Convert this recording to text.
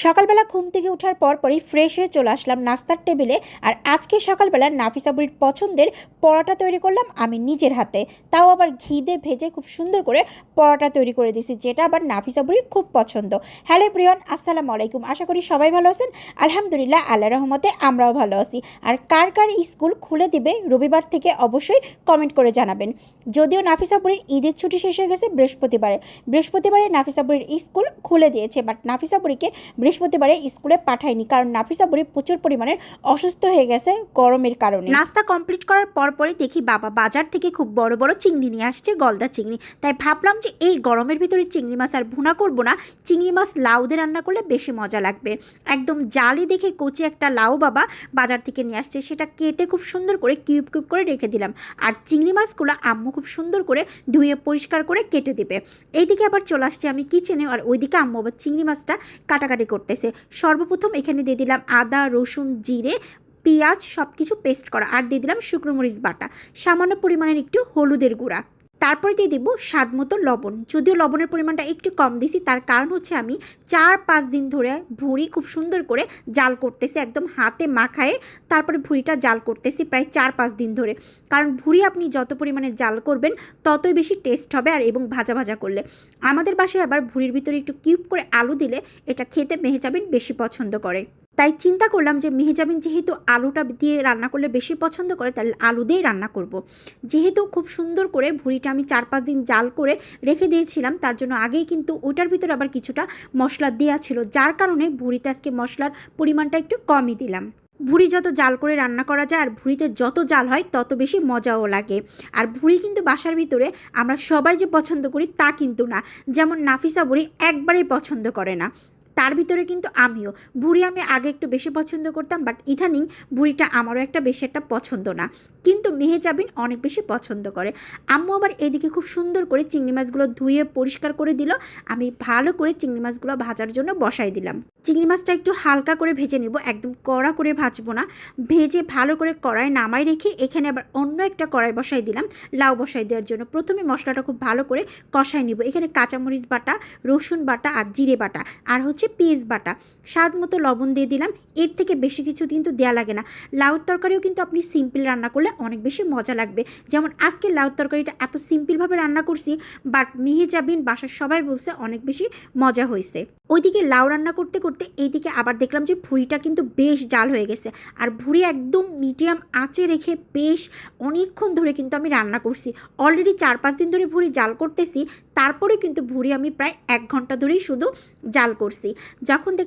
সকালবেলা ঘুম থেকে ওঠার পরই ফ্রেশ হয়ে চলে আসলাম নাস্তার টেবিলে। আর আজকে সকালবেলা নাফিসা বুড়ির পছন্দের পরোটা তৈরি করলাম আমি নিজের হাতে, তাও আবার ঘি দিয়ে ভেজে খুব সুন্দর করে পরোটা তৈরি করে দিয়েছি, যেটা আবার নাফিসা বুড়ির খুব পছন্দ। হ্যালো এভরিওয়ান, আসসালামু আলাইকুম। আশা করি সবাই ভালো আছেন। আলহামদুলিল্লাহ, আল্লাহর রহমতে আমরাও ভালো আছি। আর কার কার স্কুল খুলে দিবে রবিবার থেকে অবশ্যই কমেন্ট করে জানাবেন। যদিও নাফিসা বুড়ির ঈদের ছুটি শেষ হয়ে গেছে বৃহস্পতিবারে নাফিসা বুড়ির স্কুল খুলে দিয়েছে, বাট নাফিসা বুড়িকে বৃহস্পতিবারে স্কুলে পাঠায়নি, কারণ নাফিসা বুড়ি প্রচুর পরিমাণে অসুস্থ হয়ে গেছে গরমের কারণে। নাস্তা কমপ্লিট করার পরই দেখি বাবা বাজার থেকে খুব বড় বড় চিংড়ি নিয়ে আসছে, গলদা চিংড়ি। তাই ভাবলাম যে এই গরমের ভিতরে চিংড়ি মাছ আর ভুনা করবো না, চিংড়ি মাছ লাউ দিয়ে রান্না করলে বেশি মজা লাগবে। একদম জালি দেখে কচি একটা লাউ বাবা বাজার থেকে নিয়ে আসছে, সেটা কেটে খুব সুন্দর করে কিউব কিউব করে রেখে দিলাম। আর চিংড়ি মাছগুলো আম্মু খুব সুন্দর করে ধুয়ে পরিষ্কার করে কেটে দেবে। এইদিকে আবার চলে আসছে আমি কিচেনে, আর ওইদিকে আম্মু আবার চিংড়ি মাছটা কাটাকাটি করতেছে। সর্বপ্রথম এখানে দিয়ে দিলাম আদা, রসুন, জিরে, পেঁয়াজ সব কিছু পেস্ট করা, আর দিয়ে দিলাম শুকনো মরিচ বাটা, সামান্য পরিমাণের একটু হলুদের গুঁড়া। তারপরে দিয়ে দিব স্বাদ মতো লবণ। যদিও লবণের পরিমাণটা একটু কম দিছি, তার কারণ হচ্ছে আমি 4-5 দিন ধরে ভুঁড়ি খুব সুন্দর করে জাল করতেছি, একদম হাতে মাখায়ে তারপরে ভুঁড়িটা জাল করতেছি প্রায় 4-5 দিন ধরে। কারণ ভুঁড়ি আপনি যত পরিমাণে জাল করবেন ততই বেশি টেস্ট হবে, আর এবং ভাজা ভাজা করলে। আমাদের বাসায় আবার ভুঁড়ির ভিতরে একটু কিউব করে আলু দিলে এটা খেতে মেহেজাবিন বেশি পছন্দ করে। তাই চিন্তা করলাম যে মেহেজাবিন যেহেতু আলুটা দিয়ে রান্না করলে বেশি পছন্দ করে, তাহলে আলু দিয়েই রান্না করব। যেহেতু খুব সুন্দর করে ভুঁড়িটা আমি 4-5 দিন জাল করে রেখে দিয়েছিলাম, তার জন্য আগেই কিন্তু ওইটার ভিতরে আবার কিছুটা মশলা দেওয়া ছিল, যার কারণে ভুঁড়িতে আজকে মশলার পরিমাণটা একটু কমই দিলাম। ভুঁড়ি যত জাল করে রান্না করা যায় আর ভুঁড়িতে যত জাল হয় তত বেশি মজাও লাগে। আর ভুঁড়ি কিন্তু বাসার ভিতরে আমরা সবাই যে পছন্দ করি তা কিন্তু না। যেমন নাফিসা বুড়ি একবারেই পছন্দ করে না, তার ভিতরে কিন্তু আমিও। ভুঁড়ি আমি আগে একটু বেশি পছন্দ করতাম, বাট ইদানিং ভুঁড়িটা আমারও বেশি একটা পছন্দ না, কিন্তু মেহেজাবিন অনেক বেশি পছন্দ করে। আম্মু আবার এদিকে খুব সুন্দর করে চিংড়ি মাছগুলো ধুয়ে পরিষ্কার করে দিল। আমি ভালো করে চিংড়ি মাছগুলো ভাজার জন্য বসাই দিলাম। চিংড়ি মাছটা একটু হালকা করে ভেজে নিব, একদম কড়া করে ভাজবো না। ভেজে ভালো করে কড়াই নামাই রেখে এখানে আবার অন্য একটা কড়াই বসাই দিলাম লাউ বসাই দেওয়ার জন্য। প্রথমে মশলাটা খুব ভালো করে কষাই নিব। এখানে কাঁচামরিচ বাটা, রসুন বাটা আর জিরে বাটা, আর হচ্ছে পেঁয়াজ বাটা, স্বাদ মতো লবণ দিয়ে দিলাম। এর থেকে বেশি কিছু কিন্তু দেওয়া লাগে না। লাউর তরকারিও কিন্তু আপনি সিম্পল রান্না করলে অনেক বেশি মজা লাগবে। যেমন আজকে লাউর তরকারিটা এত সিম্পলভাবে রান্না করছি, বাট মেহেজাবিন বাসার সবাই বলছে অনেক বেশি মজা হয়েছে। ওইদিকে লাউ রান্না করতে করতে এইদিকে আবার দেখলাম যে ভুঁড়িটা কিন্তু বেশ জাল হয়ে গেছে। আর ভুঁড়ি একদম মিডিয়াম আঁচে রেখে বেশ অনেকক্ষণ ধরে কিন্তু আমি রান্না করছি। অলরেডি 4-5 দিন ধরে ভুঁড়ি জাল করতেছি, তারপরে কিন্তু ভুঁড়ি আমি প্রায় 1 ঘন্টা ধরেই শুধু জাল করছি। যখন